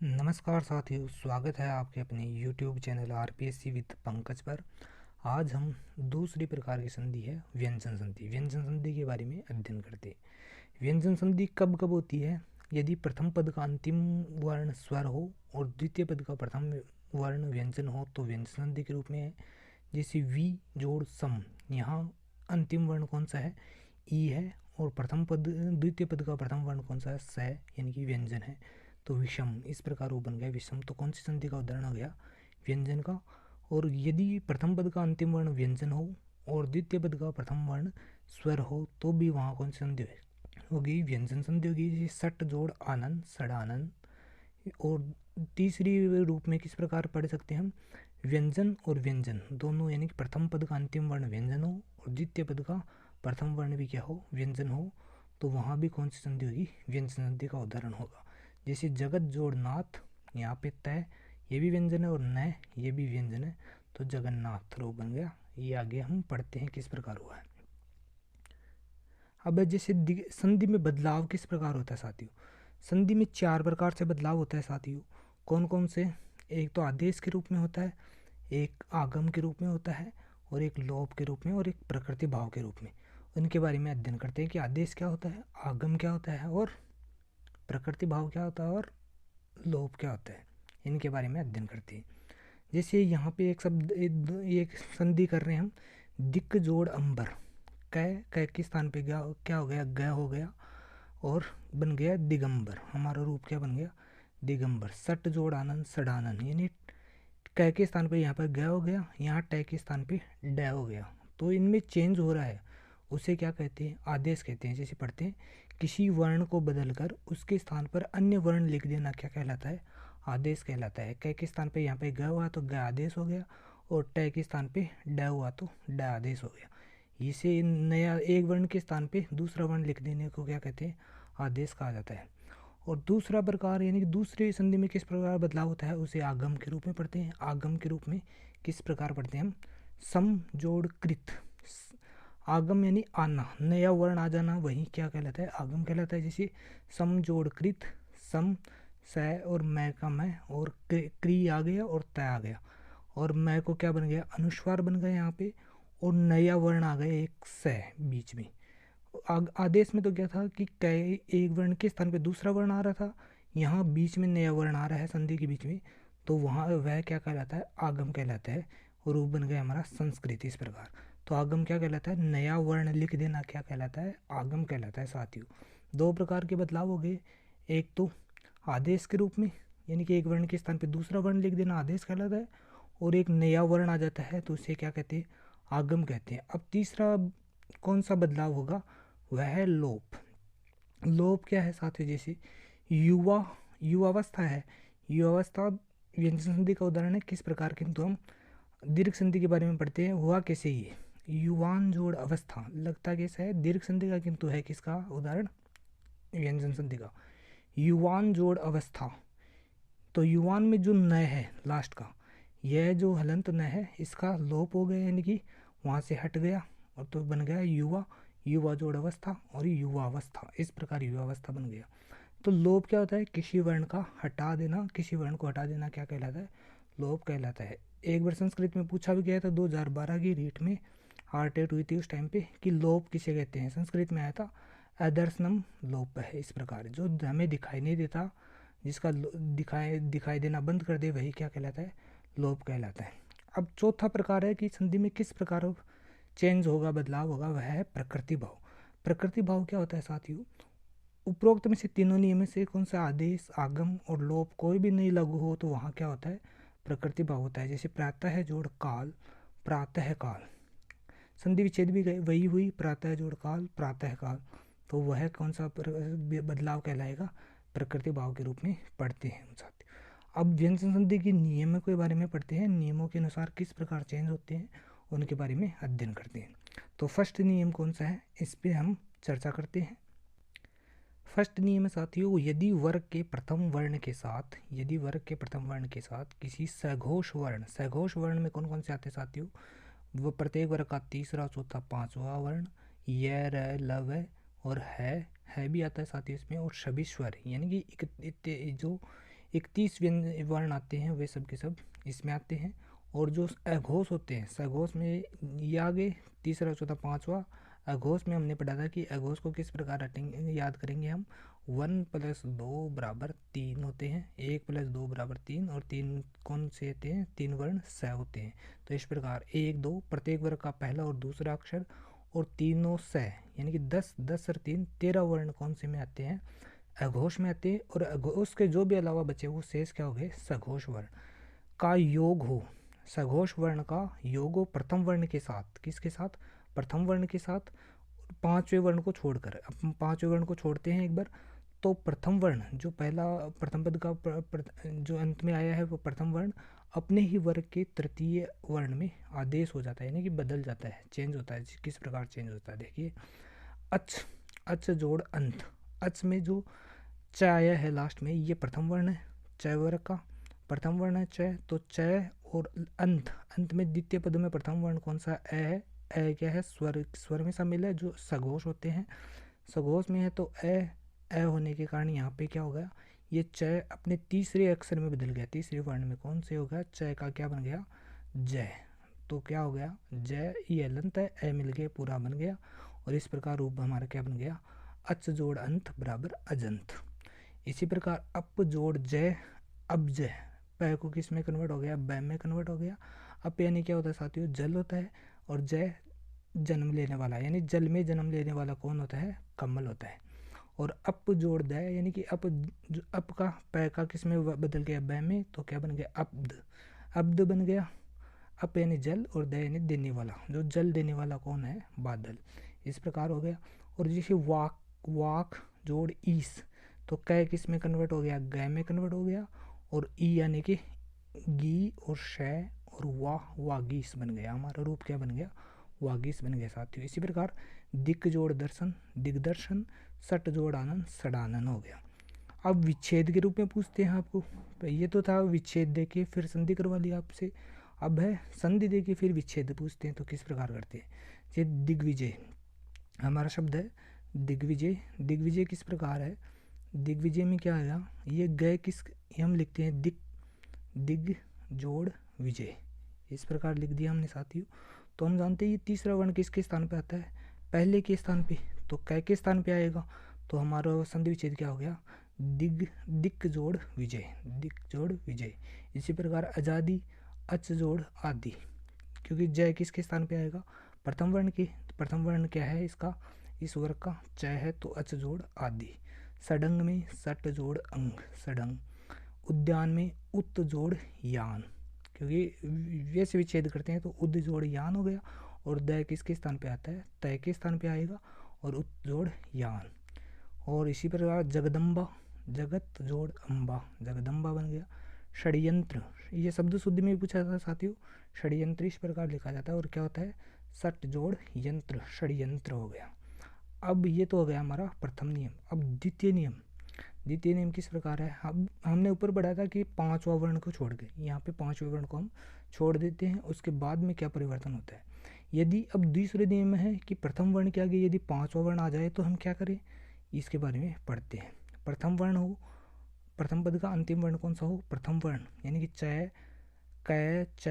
नमस्कार साथियों, स्वागत है आपके अपने YouTube channel RPSC with Pankaj पर। आज हम दूसरी प्रकार की संधि है व्यंजन संधि। व्यंजन संधि के बारे में अध्ययन करते हैं। व्यंजन संधि कब कब होती है? यदि प्रथम पद का अंतिम वर्ण स्वर हो और द्वितीय पद का प्रथम वर्ण व्यंजन हो तो व्यंजन संधि के रूप में है। जैसे वी जोड़ सम, यहाँ अंतिम वर्ण कौन सा है? ई है, और प्रथम पद द्वितीय पद का प्रथम वर्ण कौन सा है? स, यानी कि व्यंजन है। तो विषम, इस प्रकार वो बन गया विषम। तो कौन सी संधि का उदाहरण हो गया? व्यंजन का। और यदि प्रथम पद का अंतिम वर्ण व्यंजन हो और द्वितीय पद का प्रथम वर्ण स्वर हो तो भी वहाँ कौन सी संधि होगी? व्यंजन संधि होगी। जैसे सट जोड़ आनंद, सड़ानंद। और तीसरी रूप में किस प्रकार पढ़ सकते हैं हम? व्यंजन और व्यंजन दोनों, यानी कि प्रथम पद का अंतिम वर्ण व्यंजन हो और द्वितीय पद का प्रथम वर्ण भी क्या हो? व्यंजन हो। तो वहाँ भी कौन सी संधि होगी? व्यंजन संधि का उदाहरण होगा। जैसे जगत जोड़ नाथ, यहाँ पे तय ये भी व्यंजन है और न ये भी व्यंजन है, तो जगन्नाथ रूप बन गया। ये आगे हम पढ़ते हैं किस प्रकार हुआ है। अब जैसे संधि में बदलाव किस प्रकार होता है साथियों? संधि में चार प्रकार से बदलाव होता है साथियों। कौन कौन से? एक तो आदेश के रूप में होता है, एक आगम के रूप में होता है, और एक लोप के रूप में, और एक प्रकृति भाव के रूप में। उनके बारे में अध्ययन करते हैं कि आदेश क्या होता है, आगम क्या होता है, और प्रकृति भाव क्या होता है, और लोप क्या होता है। इनके बारे में अध्ययन करते हैं। जैसे यहाँ पे एक शब्द एक संधि कर रहे हैं हम, दिक जोड़ अंबर। कै कै के स्थान पे क्या हो गया? ग हो गया, और बन गया दिगंबर। हमारा रूप क्या बन गया? दिगंबर। सट जोड़ आनंद, सडानंद, यानी कै के स्थान पे यहाँ पर ग हो गया, यहाँ टै के स्थान पे ड हो गया। तो इनमें चेंज हो रहा है, उसे क्या कहते हैं? आदेश कहते हैं। जैसे पढ़ते हैं, किसी वर्ण को बदलकर उसके स्थान पर अन्य वर्ण लिख देना क्या कहलाता है? आदेश कहलाता है। कै के स्थान पे यहाँ पे ग हुआ तो ग आदेश हो गया, और टै के स्थान पे ड हुआ तो ड आदेश हो गया। इसे नया एक वर्ण के स्थान पे दूसरा वर्ण लिख देने को क्या कहते हैं? आदेश कहा जाता है। और दूसरा प्रकार, यानी कि दूसरे संधि में किस प्रकार बदलाव होता है, उसे आगम के रूप में पढ़ते हैं। आगम के रूप में किस प्रकार पढ़ते हैं हम? सम जोड़ कृत। आगम यानी आना, नया वर्ण आ जाना, वही क्या कहलाता है? आगम कहलाता है। जैसे सम जोड़ कृत, सम स और मैं का मैं, और क्री आ गया और तय आ गया, और मैं को क्या बन गया? अनुस्वार बन गया यहाँ पे, और नया वर्ण आ गया एक स बीच में। आदेश में तो क्या था कि एक वर्ण के स्थान पे दूसरा वर्ण आ रहा था, यहाँ बीच में नया वर्ण आ रहा है संधि के बीच में, तो वहाँ वह क्या कहलाता है? आगम कहलाता है। और रूप बन गया हमारा संस्कृत। इस प्रकार तो आगम क्या कहलाता है? नया वर्ण लिख देना क्या कहलाता है? आगम कहलाता है साथियों। दो प्रकार के बदलाव हो गए। एक तो आदेश के रूप में, यानी कि एक वर्ण के स्थान पे दूसरा वर्ण लिख देना आदेश कहलाता है, और एक नया वर्ण आ जाता है तो उसे क्या कहते हैं? आगम कहते हैं। अब तीसरा कौन सा बदलाव होगा? वह है लोप। लोप क्या है साथियों? जैसे युवा, युवावस्था है। युवावस्था व्यंजन संधि का उदाहरण है। किस प्रकार? किंतु हम दीर्घ संधि के बारे में पढ़ते हैं। हुआ कैसे? ये युवान जोड़ अवस्था लगता कैसा है? दीर्घ संधि का, किंतु है किसका उदाहरण? व्यंजन संधि का। युवान जोड़ अवस्था, तो युवान में जो न है लास्ट का, यह जो हलंत न है इसका लोप हो गया, यानी कि वहाँ से हट गया, और तो बन गया युवा। युवा जोड़ अवस्था और युवावस्था, इस प्रकार युवावस्था बन गया। तो लोप क्या होता है? किसी वर्ण का हटा देना, किसी वर्ण को हटा देना क्या कहलाता है? लोप कहलाता है। एक बार संस्कृत में पूछा भी गया था 2012 की रीट में, हार्टेट हुई थी उस टाइम पे, कि लोप किसे कहते हैं? संस्कृत में आया था अदर्शनम लोप है। इस प्रकार जो हमें दिखाई नहीं देता, जिसका दिखाई देना बंद कर दे, वही क्या कहलाता है? लोप कहलाता है। अब चौथा प्रकार है कि संधि में किस प्रकार चेंज होगा, बदलाव होगा, वह है प्रकृति भाव। प्रकृति भाव क्या होता है साथियों? उपरोक्त में से तीनों नियम में से कौन सा? आदेश, आगम और लोप कोई भी नहीं लागू हो तो वहाँ क्या होता है? प्रकृति भाव होता है। जैसे प्रातः जोड़ काल, प्रातः काल। संधि विच्छेद भी वही हुई, प्रातः जोड़ काल, प्रातः काल। तो वह कौन सा बदलाव कहलाएगा? प्रकृति भाव के रूप में पढ़ते हैं हम साथियों। अब व्यंजन संधि के नियमों के बारे में पढ़ते हैं। नियमों के अनुसार किस प्रकार चेंज होते हैं उनके बारे में अध्ययन करते हैं। तो फर्स्ट नियम कौन सा है, इस पर हम चर्चा करते हैं। फर्स्ट नियम साथियों, यदि वर्ग के प्रथम वर्ण के साथ, यदि वर्ग के प्रथम वर्ण के साथ किसी सघोष वर्ण, सघोष वर्ण में कौन कौन से आते हैं साथियों? वो प्रत्येक वर्ग का तीसरा, चौथा, पांचवा वर्ण, य, र, लव और है भी आता है साथियों इसमें, और सभी स्वर, यानी कि जो 31 वर्ण आते हैं वे सब के सब इसमें आते हैं। और जो अघोष होते हैं, सघोष में ये आगे तीसरा चौथा पांचवा। अघोष में हमने पढ़ा था कि अघोष को किस प्रकार हटेंगे, याद करेंगे हम। 1 + 2 = 3 होते हैं, 1 + 2 = 3, और 3 कौन से होते हैं, 3 वर्ण स होते हैं। तो इस प्रकार 1 2 प्रत्येक वर्ग का पहला और दूसरा अक्षर और तीनों स, यानी कि 10 10 और 3 13 वर्ण कौन से में आते हैं, अघोष में आते हैं। और अघोष के जो भी अलावा बचे वो शेष क्या हो गए, सघोष वर्ण का योग हो। सघोष वर्ण का योग हो प्रथम वर्ण के साथ, किसके साथ, प्रथम वर्ण के साथ, पांचवें वर्ण को छोड़कर। अब हम पांचवें वर्ण को छोड़ते हैं एक बार, तो प्रथम वर्ण जो पहला प्रथम पद का जो अंत में आया है वो प्रथम वर्ण अपने ही वर्ग के तृतीय वर्ण में आदेश हो जाता है, यानी कि बदल जाता है, चेंज होता है। किस प्रकार चेंज होता है, देखिए। अच, अच जोड़ अंत, अच में जो च आया है लास्ट में, ये प्रथम वर्ण है, च वर्ग का प्रथम वर्ण है च। तो च और अंत, अंत में द्वितीय पद में प्रथम वर्ण कौन सा, अ है। अ क्या है, स्वर, स्वर में शामिल है, जो सघोष होते हैं, सघोष में है। तो अ होने के कारण यहाँ पे क्या हो गया, ये च अपने तीसरे अक्षर में बदल गया, तीसरे वर्ण में कौन से हो गया, च का क्या बन गया, जय। तो क्या हो गया, जय, ये अलंत है, अ मिल गया, पूरा बन गया। और इस प्रकार रूप हमारा क्या बन गया, अच जोड़ अंत बराबर अजंत। इसी प्रकार अप जोड़ जय, अब जय, प को किस में कन्वर्ट हो गया, ब में कन्वर्ट हो गया। अप यानी क्या होता है साथियों, जल होता है, और जय जन्म लेने वाला, यानी जल में जन्म लेने वाला कौन होता है, कमल होता है। और अप जोड़ द, यानी कि अप, अप का प का किस में बदल गया, ब में, तो क्या बन गया, अब्द, अब्द बन गया। अप यानी जल और द यानी देने वाला, जो जल देने वाला कौन है, बादल। इस प्रकार हो गया। और जैसे वाक, वाक जोड़ ईस, तो कै किस में कन्वर्ट हो गया, ग में कन्वर्ट हो गया। और ई यानी कि गी और शय और वागीस बन गया, हमारा रूप क्या बन गया, वागीस बन गया साथियों। इसी प्रकार दिक जोड़ दर्शन, दिग्दर्शन, सट जोड़ आनंद, सडानन हो गया। अब विच्छेद के रूप में पूछते हैं आपको, तो ये तो था विच्छेद देके फिर संधि करवा लिया आपसे। अब है संधि देके फिर विच्छेद पूछते हैं, तो किस प्रकार करते हैं। ये दिग्विजय हमारा शब्द है, दिग्विजय। दिग्विजय किस प्रकार है, दिग्विजय में क्या आया, ये गए किस, हम लिखते हैं दिग, दिग जोड़ विजय, इस प्रकार लिख दिया हमने साथियों। तो हम जानते हैं ये तीसरा वर्ण किसके स्थान पे आता है, पहले के स्थान पे, तो कै के स्थान पे आएगा। तो हमारा संधि विच्छेद क्या हो गया, दिग, दिक जोड़ विजय, दिक जोड़ विजय। इसी प्रकार आजादी, अच जोड़ आदि, क्योंकि जय किसके स्थान पे आएगा, प्रथम वर्ण के, प्रथम वर्ण क्या है इसका, इस वर्ग का च है, तो अच जोड़ आदि। सडंग में सट जोड़ अंग, सडंग। उद्यान में उत जोड़ यान, क्योंकि वैसे विच्छेद करते हैं तो उद जोड़ यान हो गया। और द किसके स्थान पे आता है, तय के स्थान पे आएगा, और उत जोड़ यान। और इसी प्रकार जगदम्बा, जगत जोड़ अम्बा, जगदम्बा बन गया। षड्यंत्र, ये शब्द शुद्धि में भी पूछा जाता है साथियों, षड्यंत्र इस प्रकार लिखा जाता है, और क्या होता है, सट जोड़ यंत्र, षड्यंत्र हो गया। अब ये तो हो गया हमारा प्रथम नियम। अब द्वितीय नियम, द्वितीय नियम किस प्रकार है, अब हमने ऊपर पढ़ा था कि पांचवा वर्ण को छोड़ के, यहाँ पे पांचवें वर्ण को हम छोड़ देते हैं, उसके बाद में क्या परिवर्तन होता है। यदि अब दूसरे नियम में है कि प्रथम वर्ण के आगे यदि पांचवा वर्ण आ जाए तो हम क्या करें, इसके बारे में पढ़ते हैं। प्रथम वर्ण हो, प्रथम पद का अंतिम वर्ण कौन सा हो, प्रथम वर्ण, यानी कि च, कै, च,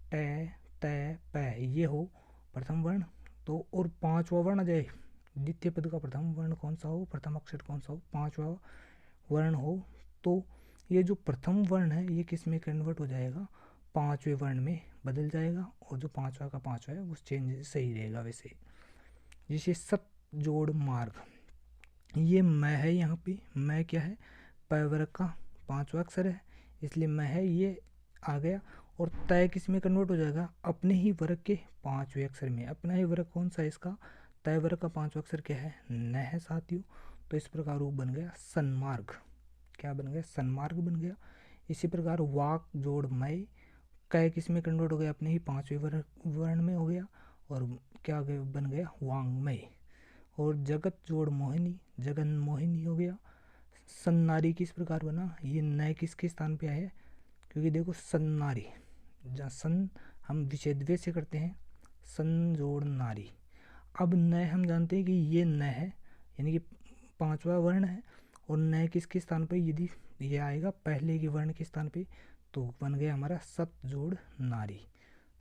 ट, त, प, ये हो प्रथम वर्ण। तो और पांचवा वर्ण आ जाए, द्वितीय पद का प्रथम वर्ण कौन सा हो, प्रथम अक्षर कौन सा हो, पांचवा वर्ण हो, तो ये जो प्रथम वर्ण है ये किस में कन्वर्ट हो जाएगा, पांचवें वर्ण में बदल जाएगा। और जो पांचवा का पांचवा है वो चेंज सही रहेगा वैसे। जैसे सत जोड़ मार्ग, ये मैं है, यहाँ पे मैं क्या है, प वर्ग का पांचवा अक्षर है, इसलिए मैं है ये आ गया। और तय किस में कन्वर्ट हो जाएगा, अपने ही वर्ग के पांचवें अक्षर में। अपना ही वर्ग कौन सा है इसका, तय वर्ग का पांचवा अक्षर क्या है, न है साथियों। तो इस प्रकार रूप बन गया सन्मार्ग, क्या बन गया, सन्मार्ग बन गया। इसी प्रकार वाक जोड़ मय, कै किस में कन्वर्ट हो गया, अपने ही पांचवें वर्ण में हो गया, और क्या बन गया, वांग्मय। और जगत जोड़ मोहिनी, जगन मोहिनी हो गया। सन्नारी किस प्रकार बना, ये नए किसके स्थान पे आए, क्योंकि देखो सन्नारी, जहाँ सन हम विच्छेद से करते हैं, सन जोड़ नारी। अब नए हम जानते हैं कि ये न है, यानी कि पांचवा वर्ण है, और नए किसके स्थान पर, यदि ये आएगा पहले के वर्ण के स्थान पे, तो बन गया हमारा सत जोड़ नारी।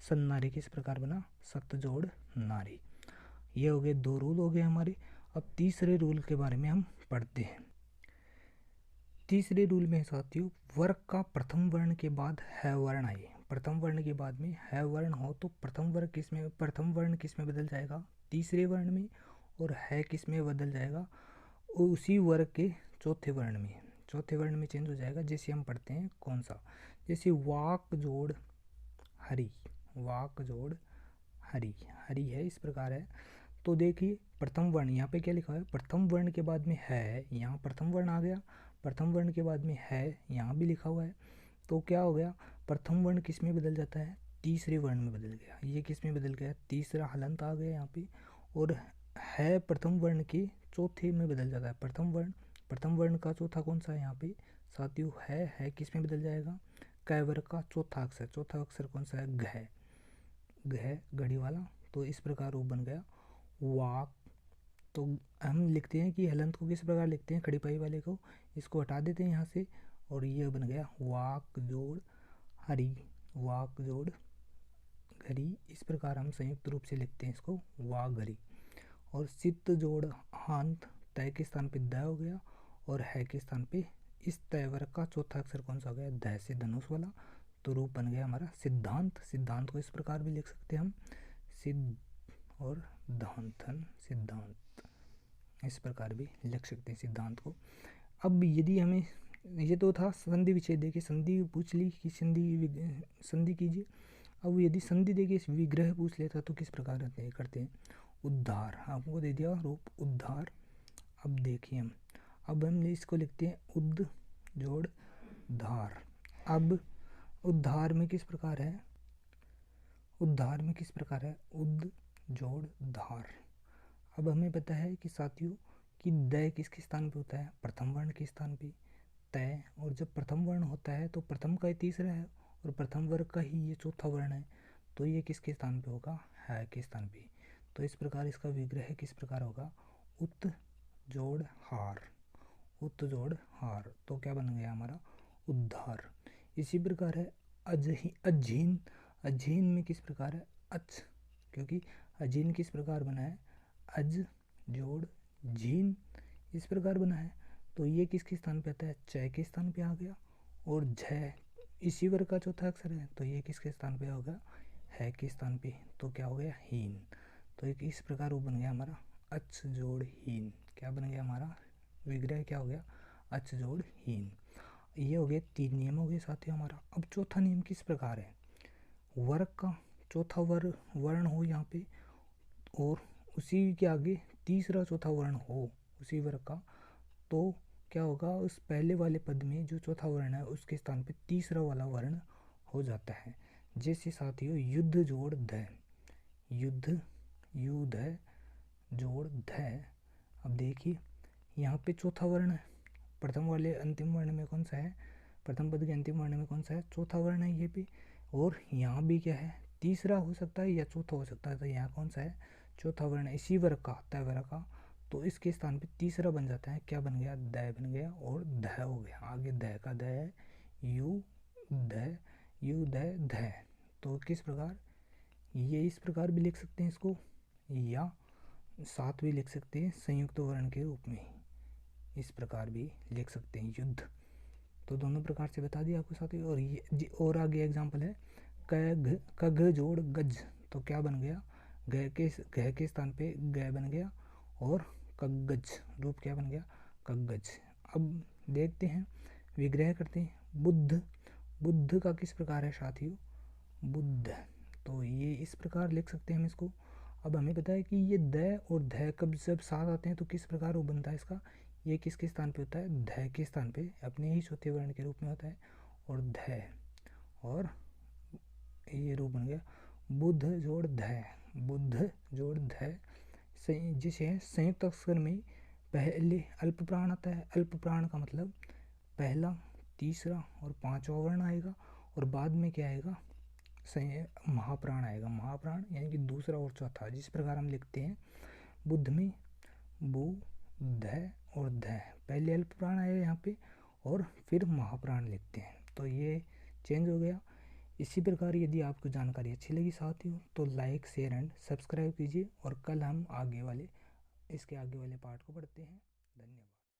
सन्नारी किस प्रकार बना, सत जोड़ नारी। ये हो गए 2 रूल हो गए हमारे। अब तीसरे रूल के बारे में हम पढ़ते हैं। तीसरे रूल में साथियों, वर्ग का प्रथम वर्ण के बाद है वर्ण आए। प्रथम वर्ण के बाद में है वर्ण हो तो प्रथम वर्ण किस में बदल जाएगा, तीसरे वर्ण में, और है किस में बदल जाएगा, उसी वर्ग के चौथे वर्ण में। चौथे वर्ण में चेंज हो जाएगा। जैसे हम पढ़ते हैं कौन सा, जैसे वाक जोड़ हरि, वाक जोड़ हरि, हरि है इस प्रकार है। तो देखिए प्रथम वर्ण यहाँ पे क्या लिखा है, प्रथम वर्ण के बाद में है, यहाँ प्रथम वर्ण आ गया, प्रथम वर्ण के बाद में है यहाँ भी लिखा हुआ है। तो क्या हो गया, प्रथम वर्ण किस में बदल जाता है, तीसरे वर्ण में बदल गया। ये किस में बदल गया, तीसरा हलंत आ गया यहाँ पे। और है प्रथम वर्ण के चौथे में बदल जाता है। प्रथम वर्ण का चौथा कौन सा है यहाँ पे साथियों, है किस में बदल जाएगा, क वर्ग का चौथा अक्षर। चौथा अक्षर कौन सा है, घ, घ घड़ी वाला। तो इस प्रकार रूप बन गया वाक। तो हम लिखते हैं कि हलंत को किस प्रकार लिखते हैं, खड़ी पाई वाले को, इसको हटा देते हैं यहाँ से, और ये बन गया वाक जोड़ हरि, वाक जोड़ घरी। इस प्रकार हम संयुक्त रूप से लिखते हैं इसको वाक घरी। और सित जोड़ हांत, तय के स्थान पे द हो गया, और है के स्थान पे इस तय वर्ग का चौथा अक्षर कौन सा हो गया, ध से धनुष वाला। तो रूप बन गया हमारा सिद्धांत। सिद्धांत को इस प्रकार भी लिख सकते हैं हम, सिद्ध और धांतन, सिद्धांत, इस प्रकार भी लिख सकते हैं सिद्धांत को। अब यदि हमें, ये तो था संधि विच्छेद देखिए, संधि पूछ ली कि संधि कीजिए। अब यदि संधि देखिए विग्रह पूछ लेता तो किस प्रकार करते हैं, उद्धार, आपको दे दिया रूप उद्धार। अब देखिए अब हम इसको लिखते हैं उद्ध जोड़ धार। अब उद्धार में किस प्रकार है, उद्धार में किस प्रकार है, उद्ध जोड़ धार। अब हमें पता है कि साथियों कि द किसके स्थान पे होता है, प्रथम वर्ण के स्थान पे, तय। और जब प्रथम वर्ण होता है तो प्रथम का ही तीसरा है, और प्रथम वर्ग का ही ये चौथा वर्ण है। तो ये किसके स्थान पे होगा, है के स्थान पे। तो इस प्रकार इसका विग्रह किस प्रकार होगा, उत जोड़ हार, उत जोड़ हार। तो क्या बन गया हमारा, उद्धार। इसी प्रकार है अजीन, अजीन में किस प्रकार है, अच, क्योंकि अजीन किस प्रकार बना है, अज जोड़ झीन, इस प्रकार बना है। तो ये किसके स्थान पे आता है, च के स्थान पे आ गया। और झ इसी वर्ग का चौथा अक्षर है, तो ये किसके स्थान पे होगा, है के स्थान पे। तो क्या हो गया, हीन। तो एक इस प्रकार वो बन गया हमारा अच जोड़ हीन। क्या बन गया हमारा विग्रह, क्या हो गया, अच जोड़ हीन। ये हो गए 3 नियम हो गए साथियों हमारा। अब चौथा नियम किस प्रकार है, वर्ग का चौथा वर्ण हो यहाँ पे, और उसी के आगे तीसरा चौथा वर्ण हो उसी वर्ग का, तो क्या होगा, उस पहले वाले पद में जो चौथा वर्ण है उसके स्थान पे तीसरा वाला वर्ण हो जाता है। जैसे साथियों युद्ध जोड़ ध, युद्ध युद्ध जोड़ ध। अब देखिए यहाँ पे चौथा वर्ण है, प्रथम वाले अंतिम वर्ण में कौन सा है, प्रथम पद के अंतिम वर्ण में कौन सा है, चौथा वर्ण है ये भी। और यहाँ भी क्या है, तीसरा हो सकता है या चौथा हो सकता है। तो यहाँ कौन सा है, चौथा वर्ण है इसी वर्ग का, तय वर्ग का। तो इसके स्थान पे तीसरा बन जाता है, क्या बन गया, द बन गया, और ध हो गया। आगे ध का ध है, यू ध ध। तो किस प्रकार, ये इस प्रकार भी लिख सकते हैं इसको, या साथ भी लिख सकते हैं संयुक्त वर्ण के रूप में, इस प्रकार भी लिख सकते हैं युद्ध। तो दोनों प्रकार से बता दिया आपको साथियों। और ये और आगे एग्जाम्पल है कग जोड़ गज। तो क्या बन गया, घ के स्थान पे ग बन गया, और कगज, रूप क्या बन गया, कगज। अब देखते हैं विग्रह करते हैं। बुद्ध, बुद्ध का किस प्रकार है साथियों, बुद्ध। तो ये इस प्रकार लिख सकते हैं हम इसको। अब हमें पता है कि ये द और ध कब जब साथ आते हैं तो किस प्रकार वो बनता है इसका, ये किसके स्थान पे होता है, ध के स्थान पे, अपने ही चौथे वर्ण के रूप में होता है। और ध, और ये रूप बन गया बुद्ध जोड़ ध, बुद्ध जोड़ ध। जिसे संयुक्त अक्षर में पहले अल्प प्राण आता है। अल्प प्राण का मतलब पहला, तीसरा और पांचवा वर्ण आएगा, और बाद में क्या आएगा, महाप्राण आएगा। महाप्राण यानी कि दूसरा और चौथा। जिस प्रकार हम लिखते हैं बुद्ध में बु ध और ध, पहले अल्प प्राण आएगा यहाँ पे, और फिर महाप्राण लिखते हैं। तो ये चेंज हो गया। इसी प्रकार यदि आपको जानकारी अच्छी लगी साथियों तो लाइक शेयर एंड सब्सक्राइब कीजिए, और कल हम इसके आगे वाले पार्ट को पढ़ते हैं। धन्यवाद।